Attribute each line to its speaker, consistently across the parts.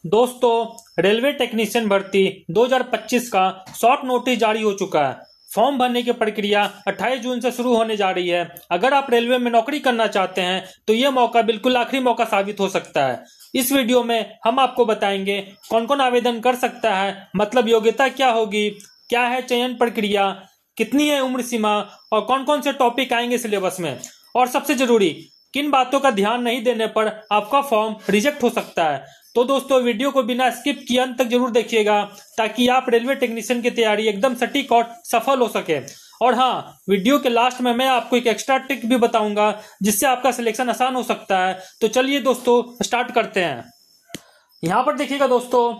Speaker 1: दोस्तों, railway technician भर्ती 2025 का शॉर्ट नोटिस जारी हो चुका है। फॉर्म भरने की प्रक्रिया 28 जून से शुरू होने जा रही है। अगर आप रेलवे में नौकरी करना चाहते हैं तो ये मौका बिल्कुल आखिरी मौका साबित हो सकता है। इस वीडियो में हम आपको बताएंगे कौन कौन आवेदन कर सकता है, मतलब योग्यता क्या होगी, क्या है चयन प्रक्रिया, कितनी है उम्र सीमा और कौन कौन से टॉपिक आएंगे सिलेबस में, और सबसे जरूरी किन बातों का ध्यान नहीं देने पर आपका फॉर्म रिजेक्ट हो सकता है। तो दोस्तों, वीडियो को बिना स्किप किए अंत तक जरूर देखिएगा ताकि आप रेलवे टेक्नीशियन की तैयारी एकदम सटीक और सफल हो सके। और हाँ, वीडियो के लास्ट में मैं आपको एक एक्स्ट्रा ट्रिक भी बताऊंगा जिससे आपका सिलेक्शन आसान हो सकता है। तो चलिए दोस्तों, स्टार्ट करते हैं। यहाँ पर देखिएगा दोस्तों,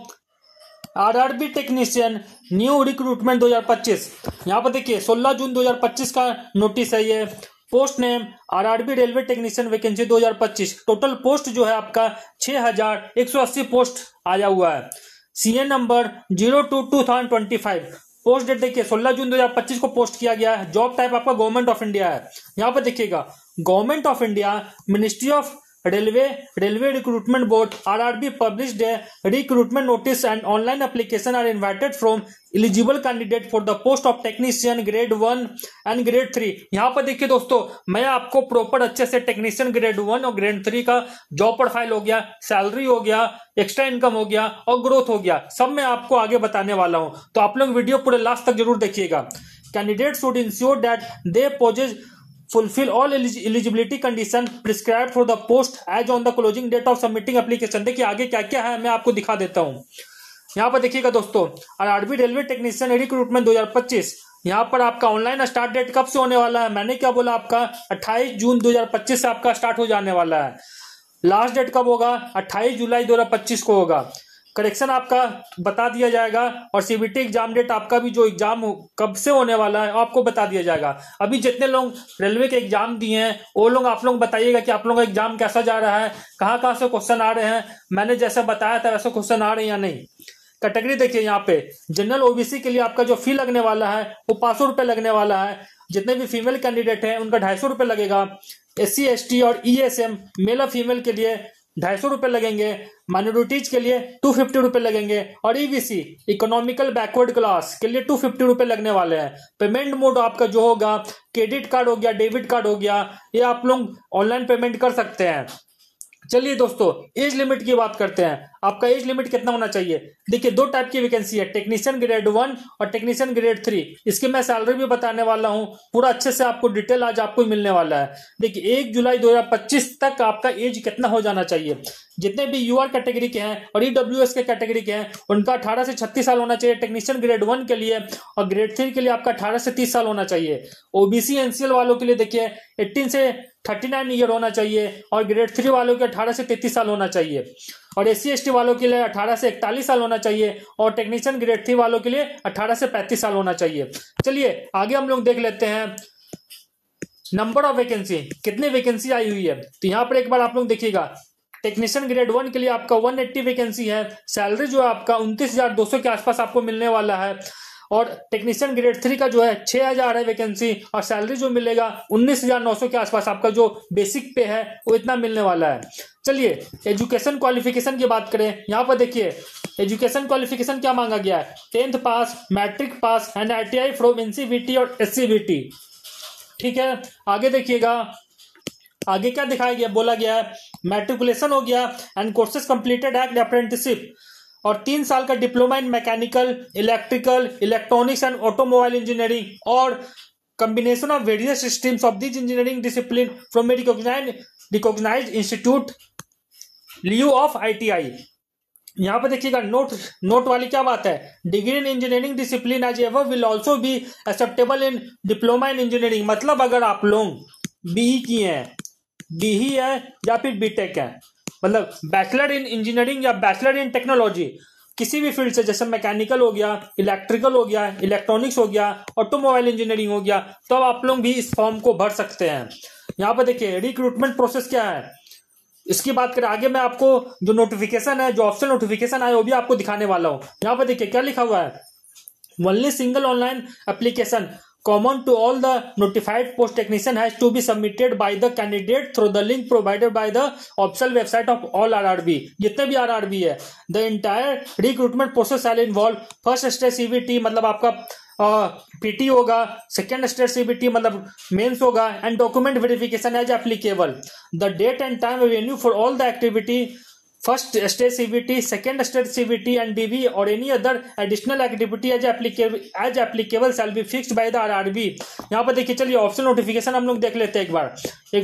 Speaker 1: आरआरबी टेक्नीशियन न्यू रिक्रूटमेंट 2025। यहाँ पर देखिए 16 जून 2025 का नोटिस है ये। Post name RRB railway technician vacancy 2025। Total post जो है आपका 6180 पोस्ट आया हुआ है। CN number 02/2025। पोस्ट डेट देखिए 16 जून 2025 को पोस्ट किया गया है। जॉब टाइप आपका गवर्नमेंट ऑफ इंडिया है। यहाँ पर देखिएगा government of India, ministry of railway recruitment board, RRB published recruitment notice and online application are invited from eligible candidate for the post of technician grade 1 and grade 3। यहाँ पर देखिए दोस्तों, मैं आपको प्रॉपर अच्छे से टेक्नीशियन ग्रेड 1 और grade 3 का जॉब प्रोफाइल हो गया, सैलरी हो गया, एक्स्ट्रा इनकम हो गया और ग्रोथ हो गया, सब मैं आपको आगे बताने वाला हूं। तो आप लोग वीडियो पूरे लास्ट तक जरूर देखिएगा। Candidate should ensure that they possess fulfill all eligibility condition prescribed for the post as on the closing date of submitting application। देखिए आगे क्या क्या है मैं आपको दिखा देता हूँ। यहाँ पर देखिएगा दोस्तों, आरआरबी रेलवे टेक्नीशियन रिक्रूटमेंट 2025। यहाँ पर आपका ऑनलाइन स्टार्ट डेट कब से होने वाला है? मैंने क्या बोला, आपका 28 जून 2025 से आपका स्टार्ट हो जाने वाला है। लास्ट डेट कब होगा? 28 जुलाई 2025 को होगा। करेक्शन आपका बता दिया जाएगा और सीबीटी एग्जाम डेट आपका भी जो एग्जाम कब से होने वाला है आपको बता दिया जाएगा। अभी जितने लोग रेलवे के एग्जाम दिए हैं वो लोग आप लोग बताइएगा कि आप लोगों का एग्जाम कैसा जा रहा है, कहाँ से क्वेश्चन आ रहे हैं, मैंने जैसा बताया था वैसे क्वेश्चन आ रहे हैं या नहीं। कैटेगरी देखिए, यहाँ पे जनरल ओबीसी के लिए आपका जो फी लगने वाला है वो 500 रुपये लगने वाला है। जितने भी फीमेल कैंडिडेट हैं उनका 250 रुपये लगेगा। SC ST और ESM मेल और फीमेल के लिए 250 रुपये लगेंगे। माइनॉरिटीज के लिए 250 रुपये लगेंगे और EBC इकोनॉमिकल बैकवर्ड क्लास के लिए 250 रुपये लगने वाले हैं। पेमेंट मोड आपका जो होगा, क्रेडिट कार्ड हो गया, डेबिट कार्ड हो गया, ये आप लोग ऑनलाइन पेमेंट कर सकते हैं। चलिए दोस्तों, एज लिमिट की बात करते हैं। आपका एज लिमिट कितना होना चाहिए? देखिए दो टाइप की वैकेंसी है, टेक्नीशियन ग्रेड 1 और टेक्नीशियन ग्रेड 3। इसकी मैं सैलरी भी बताने वाला हूं, पूरा अच्छे से आपको डिटेल आज आपको मिलने वाला है। देखिए 1 जुलाई 2025 तक आपका एज कितना हो जाना चाहिए। जितने भी यूआर कैटेगरी के हैं और EWS के कैटेगरी के हैं उनका 18 से 36 साल होना चाहिए टेक्नीशियन ग्रेड 1 के लिए, और ग्रेड 3 के लिए आपका 18 से 30 साल होना चाहिए। ओबीसी NCL वालों के लिए देखिए 18 से 39 ईयर होना चाहिए और ग्रेड 3 वालों के 18 से 33 साल होना चाहिए, और SC ST वालों के लिए 18 से 41 साल होना चाहिए, और टेक्नीशियन ग्रेड 3 वालों के लिए 18 से 35 साल होना चाहिए। चलिए आगे हम लोग देख लेते हैं नंबर ऑफ वैकेंसी, कितनी वैकेंसी आई हुई है। तो यहाँ पर एक बार आप लोग देखिएगा, टेक्नीशियन ग्रेड 1 के लिए आपका 180 वैकेंसी है। सैलरी जो है आपका 29,200 के आसपास आपको मिलने वाला है, और टेक्नीशियन ग्रेड 3 का जो है 6,000 है वैकेंसी, और सैलरी जो मिलेगा 19,900 के आसपास आपका जो बेसिक पे है वो इतना मिलने वाला है। चलिए एजुकेशन क्वालिफिकेशन की बात करें। यहाँ पर देखिए एजुकेशन क्वालिफिकेशन क्या मांगा गया है, 10th pass, matric pass and ITI from NCVT और SCVT। ठीक है, आगे देखिएगा, आगे क्या दिखाया गया, बोला गया है मैट्रिकुलेशन हो गया and courses completed at apprenticeship, और 3 साल का diploma in mechanical, electrical, electronics and automobile engineering, और combination of various streams of this engineering discipline from recognized institute lieu of ITI। यहाँ पे देखिएगा नोट वाली क्या बात है, degree in engineering discipline as ever will also be acceptable in diploma in engineering. मतलब अगर आप लोग BE किए हैं, BE है या फिर BTech है, मतलब बैचलर इन इंजीनियरिंग या बैचलर इन टेक्नोलॉजी, किसी भी फील्ड से, जैसे मैकेनिकल हो गया, इलेक्ट्रिकल हो गया, इलेक्ट्रॉनिक्स हो गया, ऑटोमोबाइल इंजीनियरिंग हो गया, तो आप लोग भी इस फॉर्म को भर सकते हैं। यहाँ पर देखिए रिक्रूटमेंट प्रोसेस क्या है, इसकी बात करें आगे मैं आपको जो नोटिफिकेशन है, जो ऑप्शनल नोटिफिकेशन आया वो भी आपको दिखाने वाला हूँ। यहाँ पर देखिए क्या लिखा हुआ है, only single online application common to all the notified post technician has to be submitted by the candidate through the link provided by the official website of all RRB. जितने भी RRB है, the entire recruitment process shall involve first stage CVT मतलब आपका PT होगा, second stage CVT मतलब mains होगा, and document verification as applicable. The date and time venue for all the activity, first stage CVT, second stage CVT and DV और any other additional activity as applicable shall be fixed by the RRB. यहाँ पर देखिए, चलिए optional notification हम लोग देख लेते हैं एक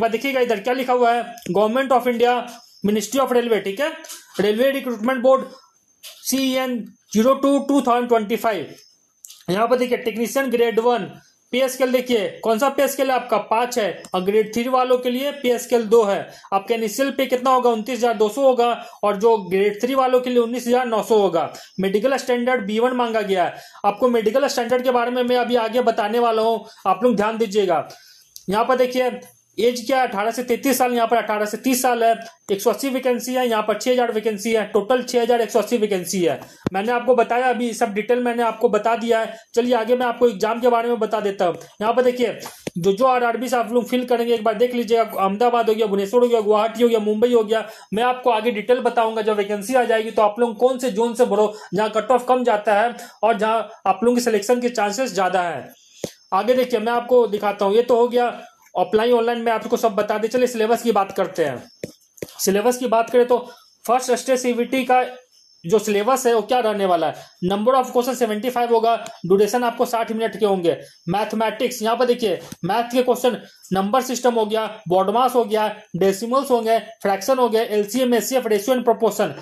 Speaker 1: बार देखिएगा इधर क्या लिखा हुआ है. Government of India, ministry of railway, ठीक है, रेलवे रिक्रूटमेंट बोर्ड CEN 02/2025. यहाँ पर देखिए टेक्नीशियन ग्रेड 1 पे स्केल, देखिए कौन सा पे स्केल है आपका 5 है, और ग्रेड 3 वालों के लिए पे स्केल 2 है. आपका इनिशियल पे कितना होगा 29,200 होगा, और जो ग्रेड 3 वालों के लिए 19,900 होगा. मेडिकल स्टैंडर्ड B1 मांगा गया है. आपको मेडिकल स्टैंडर्ड के बारे में मैं अभी आगे बताने वाला हूं, आप लोग ध्यान दीजिएगा. यहाँ पर देखिए एज क्या है, 18 से 33 साल, यहाँ पर 18 से 30 साल है. 180 वैकेंसी है, यहाँ पर 6,000 वैकेंसी है, टोटल 6,180 वैकेंसी है. मैंने आपको बताया, अभी सब डिटेल मैंने आपको बता दिया है. चलिए आगे मैं आपको एग्जाम के बारे में बता देता हूँ. यहाँ पर देखिए जो RRB से आप लोग फिल करेंगे एक बार देख लीजिएगा. अहमदाबाद हो गया, भुवनेश्वर हो गया, गुवाहाटी हो गया, मुंबई हो गया. मैं आपको आगे डिटेल बताऊंगा. जब वैकेंसी आ जाएगी तो आप लोग कौन से जोन से भरो, जहाँ कट ऑफ कम जाता है और जहाँ आप लोगों की सिलेक्शन के चांसेस ज्यादा है. आगे देखिए मैं आपको दिखाता हूँ. ये तो हो गया ऑफलाइन ऑनलाइन में आपको सब बता दें. चलिए सिलेबस की बात करते हैं. सिलेबस की बात करें तो फर्स्ट स्टेज CVT का जो सिलेबस है वो क्या रहने वाला है. नंबर ऑफ क्वेश्चन 75 होगा, ड्यूरेशन आपको 60 मिनट के होंगे. मैथमेटिक्स, यहाँ पर देखिए मैथ के क्वेश्चन, नंबर सिस्टम हो गया, बॉड मास हो गया, डेसिमल्स हो गए, फ्रैक्शन हो गए, LCM HCF, ratio and proportion.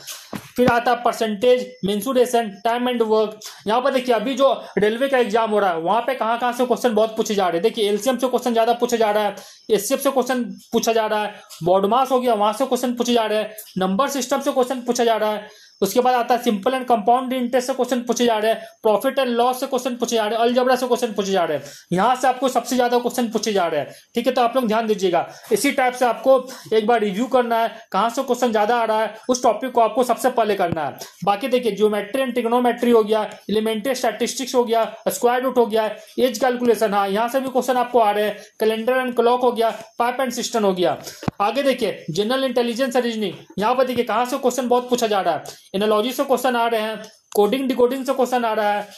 Speaker 1: फिर आता है percentage, mensuration, time and work. यहाँ पर देखिए अभी जो रेलवे का एग्जाम हो रहा है वहां पे कहाँ से क्वेश्चन बहुत पूछे जा रहे हैं. देखिए LCM से क्वेश्चन ज्यादा पूछे जा रहा है, HCF से क्वेश्चन पूछा जा रहा है, बॉड मास हो गया वहां से क्वेश्चन पूछे जा रहे हैं, नंबर सिस्टम से क्वेश्चन पूछा जा रहा है. उसके बाद आता है सिंपल एंड कंपाउंड इंटरेस्ट से क्वेश्चन पूछे जा रहे हैं, प्रॉफिट एंड लॉस से क्वेश्चन पूछे जा रहे हैं, अलजेब्रा से क्वेश्चन पूछे जा रहे हैं. यहाँ से आपको सबसे ज्यादा क्वेश्चन पूछे जा रहे हैं. ठीक है, तो आप लोग ध्यान दीजिएगा. इसी टाइप से आपको एक बार रिव्यू करना है, कहाँ से क्वेश्चन ज्यादा आ रहा है उस टॉपिक को आपको सबसे पहले करना है. बाकी देखिए ज्योमेट्री एंड ट्रिग्नोमेट्री हो गया, एलिमेंट्री स्टैटिस्टिक्स हो गया, स्क्वायर रूट हो गया, एज कैलकुलेशन, हाँ यहाँ से भी क्वेश्चन आपको आ रहे हैं, कैलेंडर एंड क्लॉक हो गया, पाइप एंड सिस्टम हो गया. आगे देखिए जनरल इंटेलिजेंस रीजनिंग, यहाँ पर देखिए कहाँ से क्वेश्चन बहुत पूछा जा रहा है. एनालॉजी से क्वेश्चन आ रहे हैं, कोडिंग डिकोडिंग से क्वेश्चन आ रहा है,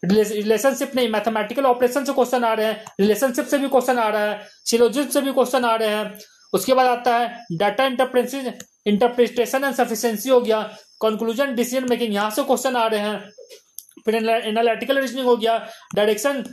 Speaker 1: रिलेशनशिप नहीं मैथमेटिकल ऑपरेशन से क्वेश्चन आ रहे हैं, रिलेशनशिप से भी क्वेश्चन आ रहा है, सिलोजिज्म से भी क्वेश्चन आ रहे हैं. उसके बाद आता है डाटा इंटरप्रिटेशन एंड सफिशिएंसी हो गया, कंक्लूजन डिसीजन मेकिंग, यहाँ से क्वेश्चन आ रहे हैं. फिर एनालिटिकल रीजनिंग हो गया, डायरेक्शन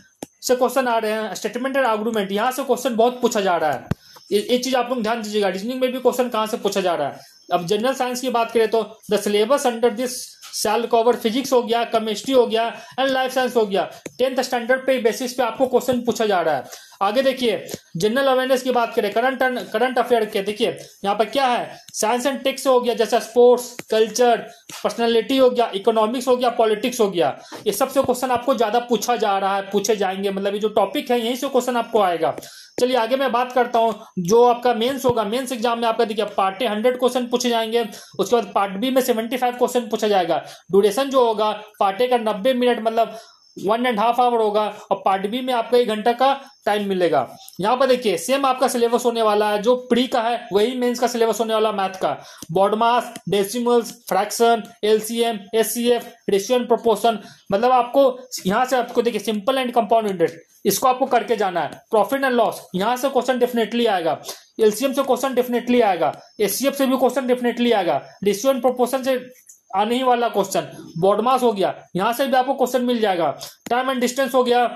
Speaker 1: से क्वेश्चन आ रहे हैं, स्टेटमेंट एंड आर्गुमेंट, यहाँ से क्वेश्चन बहुत पूछा जा रहा है. ये चीज आप लोग ध्यान दीजिएगा. रीजनिंग में भी क्वेश्चन कहाँ से पूछा जा रहा है. अब जनरल साइंस की बात करें तो the syllabus under this shell cover physics हो गया, केमिस्ट्री हो गया एंड लाइफ साइंस हो गया. 10th स्टैंडर्ड पे बेसिस पे आपको क्वेश्चन पूछा जा रहा है. आगे देखिए जनरल अवेयरनेस की बात करें, करंट अफेयर के, देखिए यहाँ पर क्या है, साइंस एंड टेक्स हो गया, जैसे स्पोर्ट्स, कल्चर, पर्सनालिटी हो गया, इकोनॉमिक्स हो गया, पॉलिटिक्स हो गया. ये सबसे क्वेश्चन आपको ज्यादा पूछा जा रहा है, पूछे जाएंगे, मतलब ये जो टॉपिक है यहीं से क्वेश्चन आपको आएगा. चलिए आगे मैं बात करता हूं. जो आपका मेंस होगा, मेंस एग्जाम में आपका देखिए पार्ट ए 100 क्वेश्चन पूछे जाएंगे, उसके बाद पार्ट बी में 75 क्वेश्चन पूछा जाएगा. ड्यूरेशन जो होगा पार्ट ए का 90 मिनट मतलब 1.5 आवर होगा, और पार्ट बी में आपको 1 घंटा का टाइम मिलेगा. यहाँ पर देखिए सेम आपका सिलेबस होने वाला है, जो प्री का है वही मेंस का सिलेबस होने वाला मैथ का. BODMAS, decimals, fraction, LCM, HCF, ratio and proportion, मतलब आपको यहाँ से आपको देखिए सिंपल एंड कंपाउंड इंटरेस्ट इसको आपको करके जाना है. प्रॉफिट एंड लॉस, यहाँ से क्वेश्चन डेफिनेटली आएगा. LCM से क्वेश्चन डेफिनेटली आएगा, HCF से भी क्वेश्चन डेफिनेटली आएगा, रेशियो एंड प्रोपोर्शन से आने ही वाला क्वेश्चन. बॉड मास हो गया, यहां से भी आपको क्वेश्चन मिल जाएगा. टाइम एंड डिस्टेंस हो गया,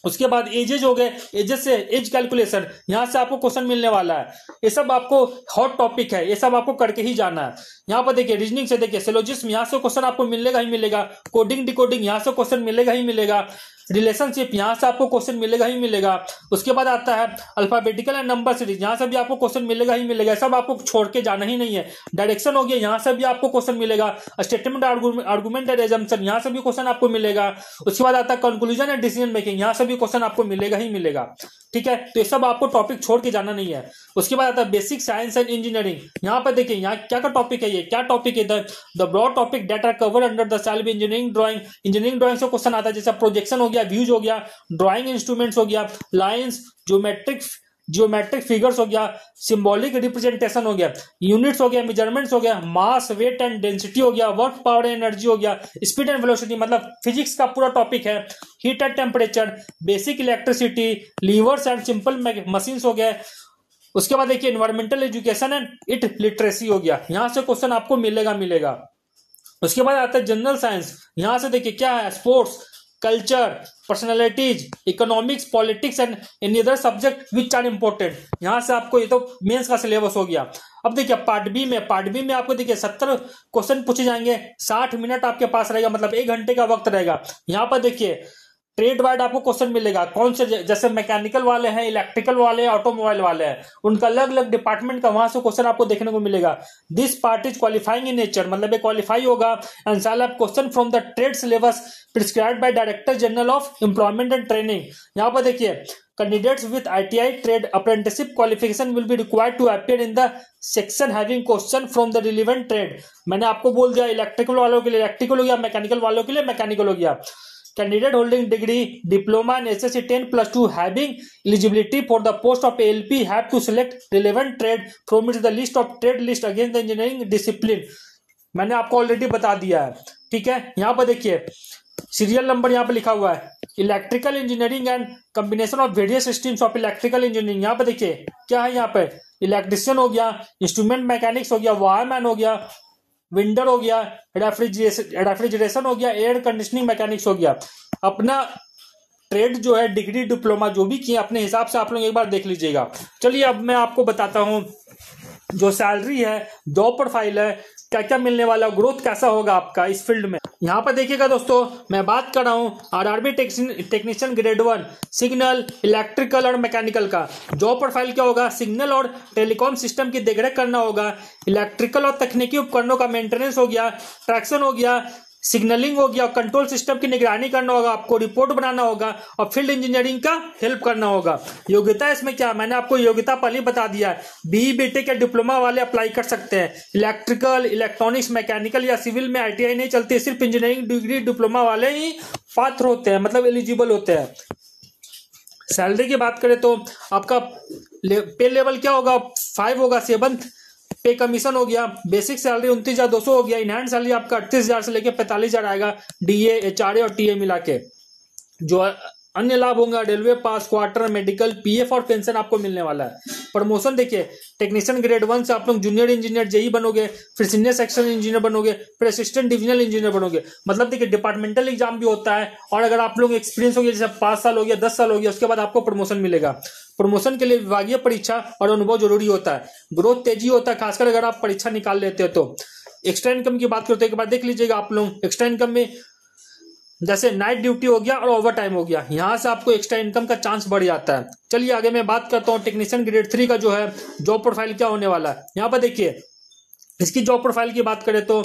Speaker 1: उसके बाद एजेज हो गए, एजेस से एज कैलकुलेशन, यहां से आपको क्वेश्चन मिलने वाला है. ये सब आपको हॉट टॉपिक है, ये सब आपको करके ही जाना है. यहाँ पर देखिए रीजनिंग से देखिए सिलोजिज्म, यहाँ से क्वेश्चन आपको मिलेगा ही मिलेगा. कोडिंग डिकोडिंग, यहाँ से क्वेश्चन मिलेगा ही मिलेगा. रिलेशनशिप, यहाँ से आपको क्वेश्चन मिलेगा ही मिलेगा. उसके बाद आता है अल्फाबेटिकल एंड नंबर सीरीज, यहाँ से भी आपको क्वेश्चन मिलेगा ही मिलेगा. सब आपको छोड़ के जाना ही नहीं है. डायरेक्शन हो गया, यहाँ से भी आपको क्वेश्चन मिलेगा. स्टेटमेंट आर्गुमेंट एंड एजम्पशन, यहाँ से भी क्वेश्चन आपको मिलेगा. उसके बाद आता है कंक्लूजन एंड डिसीजन मेकिंग, यहाँ से भी क्वेश्चन आपको मिलेगा ही मिलेगा. ठीक है, तो ये सब आपको टॉपिक छोड़ के जाना नहीं है. उसके बाद आता है बेसिक साइंस एंड इंजीनियरिंग. यहाँ पर देखिए यहाँ क्या का टॉपिक है, ये क्या टॉपिक है, the broad topic that are cover under the shall be engineering drawing. Engineering drawing से क्वेश्चन आता है, जैसे प्रोजेक्शन हो गया, गया, व्यूज हो गया, ड्राइंग इंस्ट्रूमेंट्स हो गया, लाइन्स, जियोमेट्रिक फिगर्स हो गया, सिंबॉलिक रिप्रेजेंटेशन हो गया, यूनिट्स हो गया, मेजरमेंट्स हो गया, मास, वेट एंड डेंसिटी हो गया, वर्क, पावर एंड एनर्जी हो गया, स्पीड एंड वेलोसिटी, मतलब फिजिक्स का पूरा टॉपिक है, heat and temperature, basic electricity, levers and simple machines हो गया। उसके बाद देखिए environmental education and it literacy हो गया, यहां से क्वेश्चन आपको मिलेगा। उसके बाद आता है जनरल साइंस, यहां से देखिए क्या है, sports, culture, personalities, economics, politics and any other subject which are important. यहां से आपको ये तो मेंस का सिलेबस हो गया। अब देखिए पार्ट बी में आपको देखिए 70 क्वेश्चन पूछे जाएंगे, 60 मिनट आपके पास रहेगा, मतलब 1 घंटे का वक्त रहेगा। यहां पर देखिए ट्रेड वाइड आपको क्वेश्चन मिलेगा, कौन से, जैसे मैकेनिकल वाले हैं, इलेक्ट्रिकल वाले हैं, ऑटोमोबाइल वाले हैं, उनका अलग अलग डिपार्टमेंट का वहां से क्वेश्चन आपको देखने को मिलेगा। This part is qualifying in nature, मतलब ये क्वालिफाई होगा and shall have question from the trade syllabus prescribed by director general of employment and training. यहाँ पर देखिए candidates with ITI trade apprenticeship qualification will be required to appear in the section having question from the relevant trade. मैंने आपको बोल दिया electrical वालों के लिए इलेक्ट्रिकल हो गया, मैकेनिकल वालों के लिए मैकेनिकल हो गया। Candidate holding degree, diploma and SSC 10+2 having eligibility for the post of ALP have to select relevant trade from the list of trade list against the engineering discipline। मैंने आपको already बता दिया है, ठीक है। यहाँ पर देखिए सीरियल नंबर यहाँ पे लिखा हुआ है, electrical engineering and combination of various streams of electrical engineering. यहाँ पे देखिए क्या है, यहाँ पे इलेक्ट्रिशियन हो गया, इंस्ट्रूमेंट मैकेनिक्स हो गया, वायरमैन हो गया, विंडर हो गया, रेफ्रिजरेशन हो गया, एयर कंडीशनिंग मैकेनिक्स हो गया। अपना ट्रेड जो है डिग्री डिप्लोमा जो भी किए अपने हिसाब से आप लोग एक बार देख लीजिएगा। चलिए अब मैं आपको बताता हूं जो सैलरी है, जॉब प्रोफाइल है, क्या क्या मिलने वाला, ग्रोथ कैसा होगा आपका इस फील्ड में। यहाँ पर देखिएगा दोस्तों, मैं बात कर रहा हूँ RRB technician grade 1 signal, electrical और मैकेनिकल का। जॉब प्रोफाइल क्या होगा, सिग्नल और टेलीकॉम सिस्टम की देखरेख करना होगा, इलेक्ट्रिकल और तकनीकी उपकरणों का मेंटेनेंस हो गया, ट्रैक्शन हो गया, सिग्नलिंग हो गया, कंट्रोल सिस्टम की निगरानी करना होगा, आपको रिपोर्ट बनाना होगा और फील्ड इंजीनियरिंग का हेल्प करना होगा। योग्यता इसमें क्या, मैंने आपको योग्यता पहले बता दिया है, BE BTech या डिप्लोमा वाले अप्लाई कर सकते हैं। इलेक्ट्रिकल, इलेक्ट्रॉनिक्स, मैकेनिकल या सिविल में ITI नहीं चलती, सिर्फ इंजीनियरिंग डिग्री डिप्लोमा वाले ही पात्र होते हैं, मतलब एलिजिबल होते हैं। सैलरी की बात करें तो आपका पे लेवल क्या होगा, 5 होगा, 7th पे कमीशन हो गया, बेसिक सैलरी 29,200 हो गया, इनहैंड सैलरी आपका 38,000 से लेकर 45,000 आएगा, DA, HRA और TA मिला के। जो अन्य लाभ होंगे, रेलवे पास, क्वार्टर, मेडिकल, PF और पेंशन आपको मिलने वाला है। प्रमोशन देखिए टेक्नीशियन ग्रेड 1 से आप लोग जूनियर इंजीनियर JE बनोगे, फिर सीनियर सेक्शन इंजीनियर बनोगे, फिर असिस्टेंट डिविजनल इंजीनियर बनोगे। मतलब देखिए डिपार्टमेंटल एग्जाम भी होता है, और अगर आप लोग एक्सपीरियंस हो गया, जैसे 5 साल हो गया, 10 साल हो गया, उसके बाद आपको प्रमोशन मिलेगा। प्रमोशन के लिए विभागीय परीक्षा और अनुभव जरूरी होता है, ग्रोथ तेजी होता है, खासकर अगर आप परीक्षा निकाल लेते हो तो। एक्स्ट्रा इनकम की बात करते हैं, एक बार देख लीजिएगा आप लोग। एक्स्ट्रा इनकम में जैसे नाइट ड्यूटी हो गया और ओवर टाइम हो गया, यहां से आपको एक्स्ट्रा इनकम का चांस बढ़ जाता है। चलिए आगे मैं बात करता हूं टेक्नीशियन ग्रेड 3 का जो है जॉब प्रोफाइल क्या होने वाला है। यहाँ पर देखिए इसकी जॉब प्रोफाइल की बात करें तो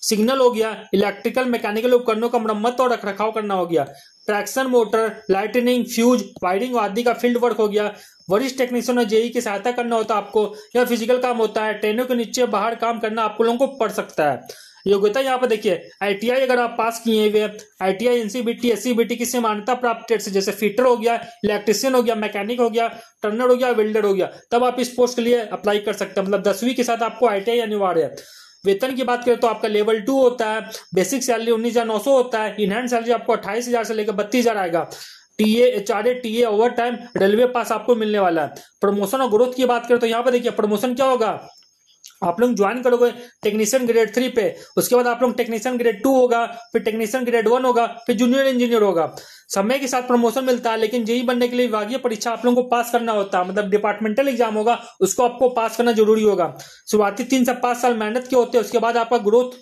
Speaker 1: सिग्नल हो गया, इलेक्ट्रिकल मैकेनिकल उपकरणों का मरम्मत और रखरखाव करना हो गया, traction motor, lightning, fuse, wiring आदि का फील्ड वर्क हो गया, वरिष्ठ टेक्नीशियन और JE की सहायता करना होता है आपको, यह फिजिकल काम होता है, ट्रेनों के नीचे बाहर काम करना आप लोगों को पड़ सकता है। योग्यता यहाँ पर देखिए ITI अगर आप पास किए हुए, ITI NCBT SCBT की से मान्यता प्राप्त ट्रेड से, जैसे फिटर हो गया, इलेक्ट्रिशियन हो गया, मैकेनिक हो गया, टर्नर हो गया, वेल्डर हो गया, तब आप इस पोस्ट के लिए अप्लाई कर सकते हैं। मतलब 10वीं के साथ आपको ITI अनिवार्य है। वेतन की बात करें तो आपका लेवल 2 होता है, बेसिक सैलरी 19,900 होता है, इनहैंड सैलरी आपको 28,000 से लेकर 32,000 आएगा, TA, HRA, TA, overtime, railway pass आपको मिलने वाला है। प्रमोशन और ग्रोथ की बात करें तो यहाँ पर देखिए प्रमोशन क्या होगा, आप लोग ज्वाइन करोगे टेक्नीशियन ग्रेड 3 पे, उसके बाद आप लोग टेक्नीशियन ग्रेड 2 होगा, फिर टेक्नीशियन ग्रेड 1 होगा, फिर जूनियर इंजीनियर होगा। समय के साथ प्रमोशन मिलता है, लेकिन JE बनने के लिए विभागीय परीक्षा आप लोगों को पास करना होता है, मतलब डिपार्टमेंटल एग्जाम होगा, उसको आपको पास करना जरूरी होगा। शुरुआती 3 से 5 साल मेहनत के होते हैं, उसके बाद आपका ग्रोथ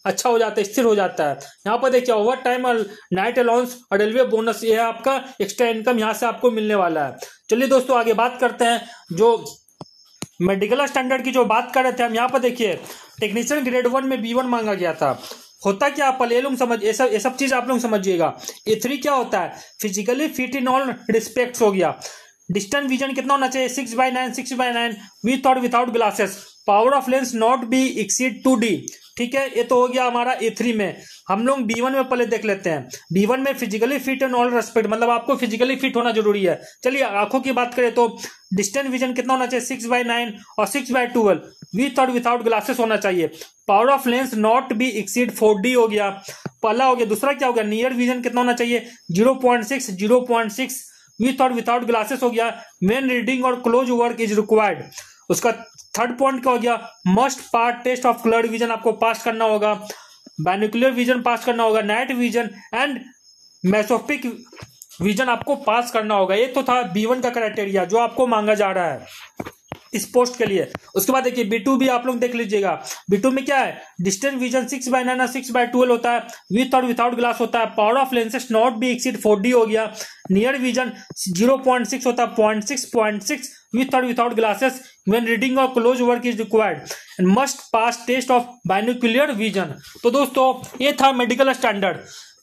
Speaker 1: अच्छा हो जाता है, स्थिर हो जाता है। यहाँ पर देखिए ओवर टाइम और नाइट अलाउंस और रेलवे बोनस, ये है आपका एक्स्ट्रा इनकम, यहाँ से आपको मिलने वाला है। चलिए दोस्तों आगे बात करते हैं जो मेडिकल स्टैंडर्ड की जो बात कर रहे थे हम। यहाँ पर देखिए टेक्नीशियन ग्रेड 1 में B1 मांगा गया था। होता क्या, पहले लोग समझ, ये सब चीज आप लोग समझिएगा। A3 क्या होता है, physically fit in all respects हो गया। डिस्टेंस विजन कितना होना चाहिए, 6/9 6/9 विथ और without glasses. Power of lens not be exceed 2D। ठीक है, ये तो हो गया हमारा A3 में। हम लोग B1 में पहले देख लेते हैं। B1 में physically fit and all respect, मतलब आपको फिजिकली फिट होना जरूरी है। चलिए आंखों की बात करें तो डिस्टेंस विजन कितना होना चाहिए, 6/9 और 6/12 विथ और विदाउट ग्लासेस होना चाहिए। Power of lens not be exceed 4D हो गया, पहला हो गया। दूसरा क्या हो गया, नियर विजन कितना होना चाहिए, 0.6 विथ और विदाउट ग्लासेस हो गया। व्हेन रीडिंग और क्लोज वर्क इज रिक्वायर्ड। उसका थर्ड पॉइंट क्या हो गया, must pass test of coloured vision आपको पास करना होगा, बाइनोकुलर विजन पास करना होगा, night vision and mesopic vision आपको पास करना होगा। ये तो था B1 का क्राइटेरिया जो आपको मांगा जा रहा है इस पोस्ट के लिए। उसके बाद देखिए B2 भी आप लोग देख लीजिएगा। B2 में क्या है, डिस्टेंस विजन 6/9 और 6/12 होता है, विथ और विदाउट ग्लास होता है। Power of lenses not be exceed 4D हो गया। नियर विजन 0.6 होता है, 0.6 विथ और विदाउट ग्लासेस। व्हेन रीडिंग और close work is required and must pass test of binocular vision. तो दोस्तों ये था मेडिकल स्टैंडर्ड।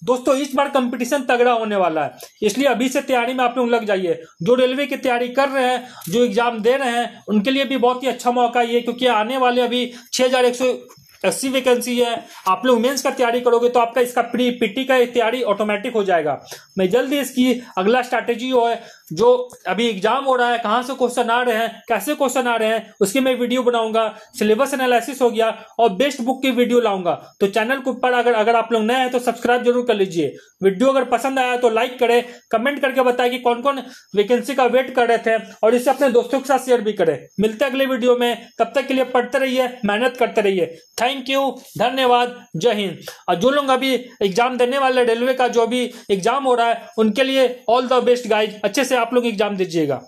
Speaker 1: दोस्तों इस बार कंपटीशन तगड़ा होने वाला है, इसलिए अभी से तैयारी में आप लोग लग जाइए। जो रेलवे की तैयारी कर रहे हैं, जो एग्जाम दे रहे हैं, उनके लिए भी बहुत ही अच्छा मौका ये, क्योंकि आने वाले अभी 6180 वैकेंसी है। आप लोग मेंस का तैयारी करोगे तो आपका इसका प्री पीटी का तैयारी ऑटोमेटिक हो जाएगा। मैं जल्दी इसकी अगला स्ट्रैटेजी है, जो अभी एग्जाम हो रहा है, कहाँ से क्वेश्चन आ रहे हैं, कैसे क्वेश्चन आ रहे हैं, उसकी मैं वीडियो बनाऊंगा। सिलेबस एनालिसिस हो गया और बेस्ट बुक की वीडियो लाऊंगा। तो चैनल के ऊपर अगर आप लोग नए हैं तो सब्सक्राइब जरूर कर लीजिए। वीडियो अगर पसंद आया तो लाइक करें, कमेंट करके बताएं कि कौन कौन वैकेंसी का वेट कर रहे थे, और इसे अपने दोस्तों के साथ शेयर भी करें। मिलते हैं अगले वीडियो में, तब तक के लिए पढ़ते रहिए, मेहनत करते रहिए। थैंक यू, धन्यवाद, जय हिंद। और जो लोग अभी एग्जाम देने वाले रेलवे का जो भी एग्जाम हो रहा है, उनके लिए ऑल द बेस्ट गाइज। अच्छे से आप लोग एग्जाम दीजिएगा।